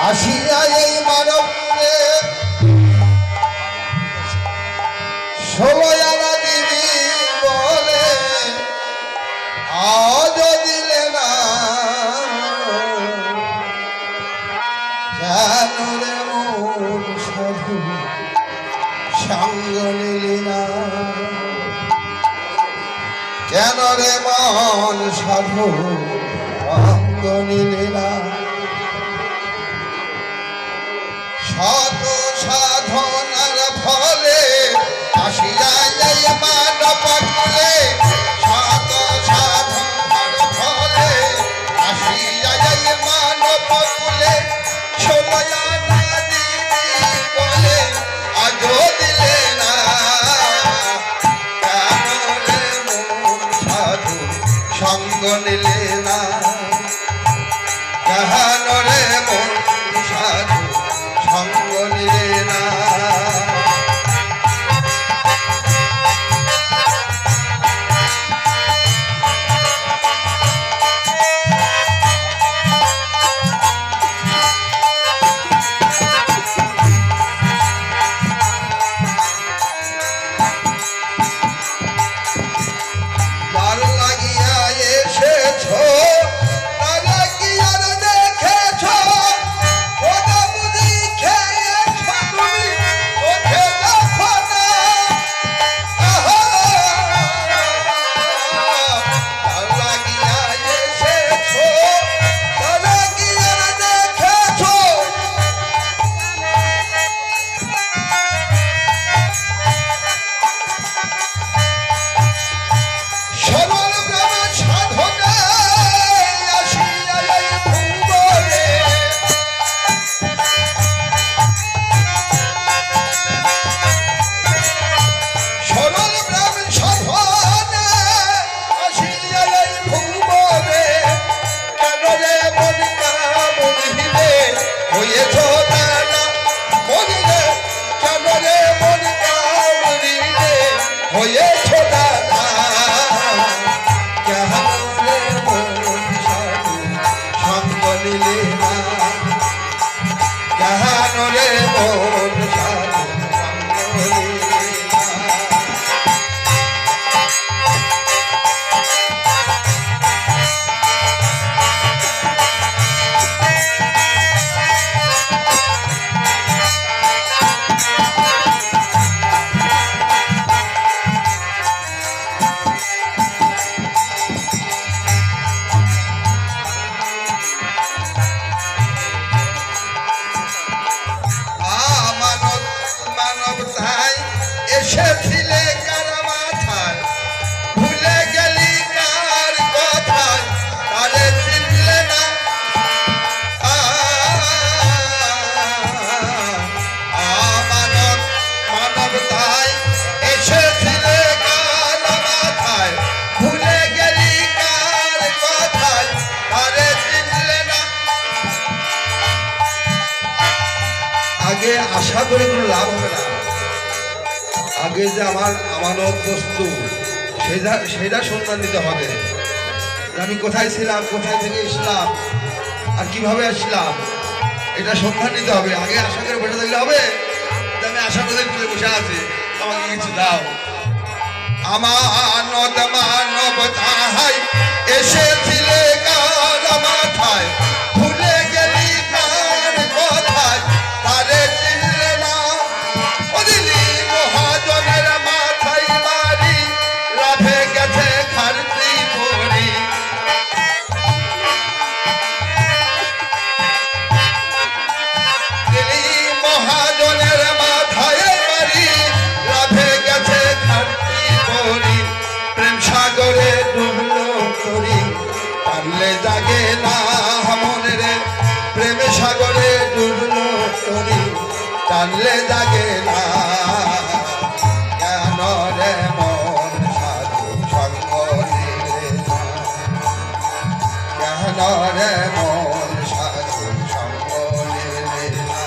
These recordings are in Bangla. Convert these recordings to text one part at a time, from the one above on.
আসিয়া এই মানবে ষোলো আনা দিবি বলে আজ দিলে না কেন রে মন সাধু সঙ্গ নিলি না কেন রে মন সাধু সঙ্গ নিলি না শত সাধনার ফলে আসিয়া যাই মানব কুলে শত সাধনার ফলে আসিয়া যাই মানব কুলে ষোলো আনা দিবি বলে আজও দিলে না কেন রে মন সাধু সঙ্গ নিলে না কেন রে মন সাধু সঙ্গ নিলে না তার লাগিয়া এসেছ তারা কি আর দেখেছ ওটা বুঝি খেয়েছ তুমি ওঠে দেখো না তার লাগিয়া এসেছ তারা কি আর দেখেছ সরল গ্রামে সাধনে আসিয়া এই ভুবনে সরল গ্রামে সাধনে আসিয়া এই ভুবনে কেন রে মন কামড়িলে হয়েছ দানা মনিরে কেন রে মন কামড়িলে হয়েছ দানা কেন রে মন সাধু সঙ্গ নিলে না কেন রে মন সাধু সঙ্গ নিলে না মানব মানব তাই এসেছিলে কার মাথায় ভুলে গেলি কার কথায় তারে চিনলে না মানব মানব তাই এসেছিলে কার মাথায় ভুলে গেলি কার কথায় তারে চিনলে না আগে আশা করে কোনো লাভ হবে না আগে যে আমার আমানত বস্তু সেটা সন্ধান নিতে হবে আমি কোথায় ছিলাম কোথায় থেকে এসলাম আর কিভাবে আসলাম এটা সন্ধান নিতে হবে আগে আশা করে বসে থাকলে হবে যে আমি আশা করে তুলে বসে আছি আমাকে কিছু দাও আমানত মানব তাহাই এসেছিলে কার মাথায় ভুলে গেলি কার কথায় তারে চিনলে না ও দিলি মহাজনের মাথায় বাড়ি লাভে গেছে খারতি পড়ি দিলি মহাজনের মাথায় বাড়ি লাভে গেছে খারতি পড়ি প্রেম সাগরে ডুবলো তরি পারলে জাগে না মনে রে প্রেম সাগরে ডুবলো তরি টানলে জাগে না কেন রে মন সাধু সঙ্গ নিলে না কেন রে মন সাধু সঙ্গ নিলে না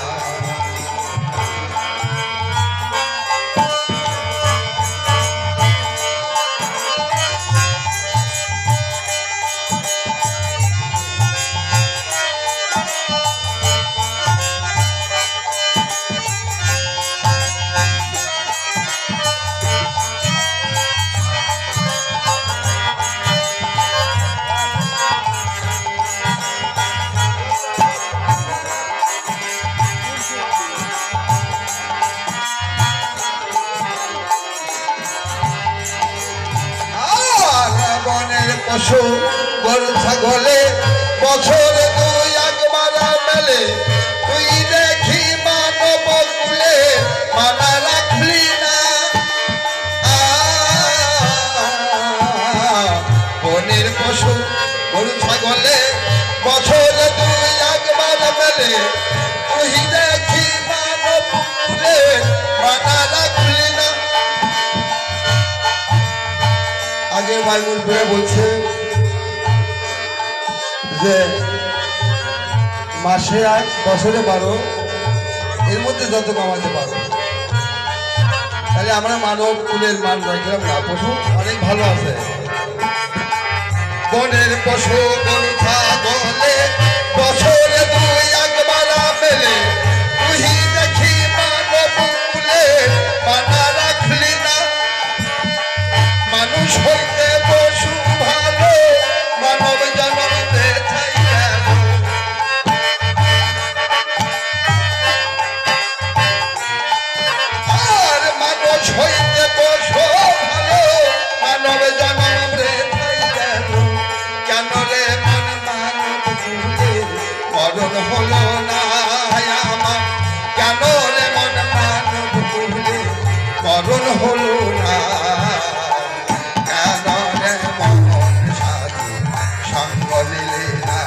পশু গরু ছাগলে বছরে দুই একবার মেলে, তুই দেখি মানব কুলে মানা রাখলি না। বনের পশু গরু ছাগলে বছরে দুই একবার মেলে, তুই দেখি মানব কুলে মানা রাখলি না। আগে বাইবেল পড়ে বলছে যে মাসে 8 বছরে 12, এর মধ্যে যত কামাতে পারো। তাহলে আমরা মানব কুলের মান রাখলাম না, পশু অনেক ভালো আছে। বনের পশু গরু ছাগলে বছরে দুই একবার মেলে, তুই দেখি মানব কুলে মানা রাখলি না। মানুষ হইতে পশু ভালো, মানব জন্মতে চাই গেল। আর মানুষ হইতে পশু ভালো, মানব জন্মতে চাই গেল। কেন রে মন মানব কুলে মরণ হলো না আমার? কেন রে মন মানব কুলে মরণ হলো না? কেন রে মন সাধু সঙ্গ নিলে না?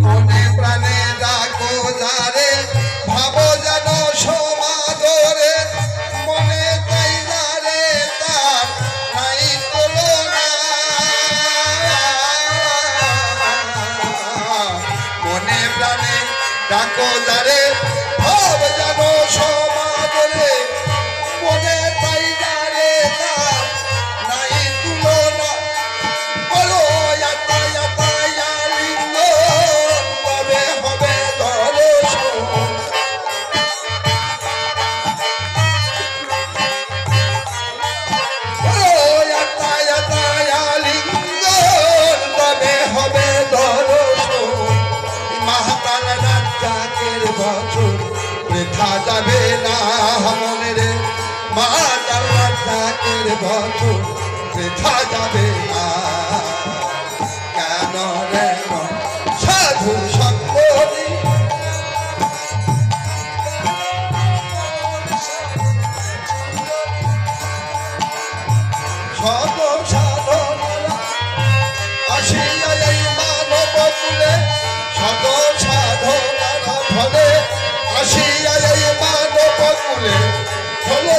মনে প্রাণে ডাকো যারে, ভাবো যেন সমাদরে, মনে তাই যারে তার নাই তুলনা। মনে প্রাণে ডাকো যারে, ভাবো যেন সমাদরে, মনে তাই যারে তার নাই তুলনা। বলো ইয়াতা ইয়াতা ইয়ালিঙ্গ, তবে হবে দর্শন। বলো ইয়াতা ইয়াতা ইয়ালিঙ্গ, তবে হবে দর্শন। মাতাল রাজ্জাকের বছর বৃথা যাবে না মনে রে, মাতাল রাজ্জাকের বছর বৃথা যাবে না। কেন রে মন সাধু সঙ্গ নি? শত সাধনারা আসিয়া এই মানব কুলে, শত সাধনারা ফলে আসিয়া এই মানব কুলে, হলো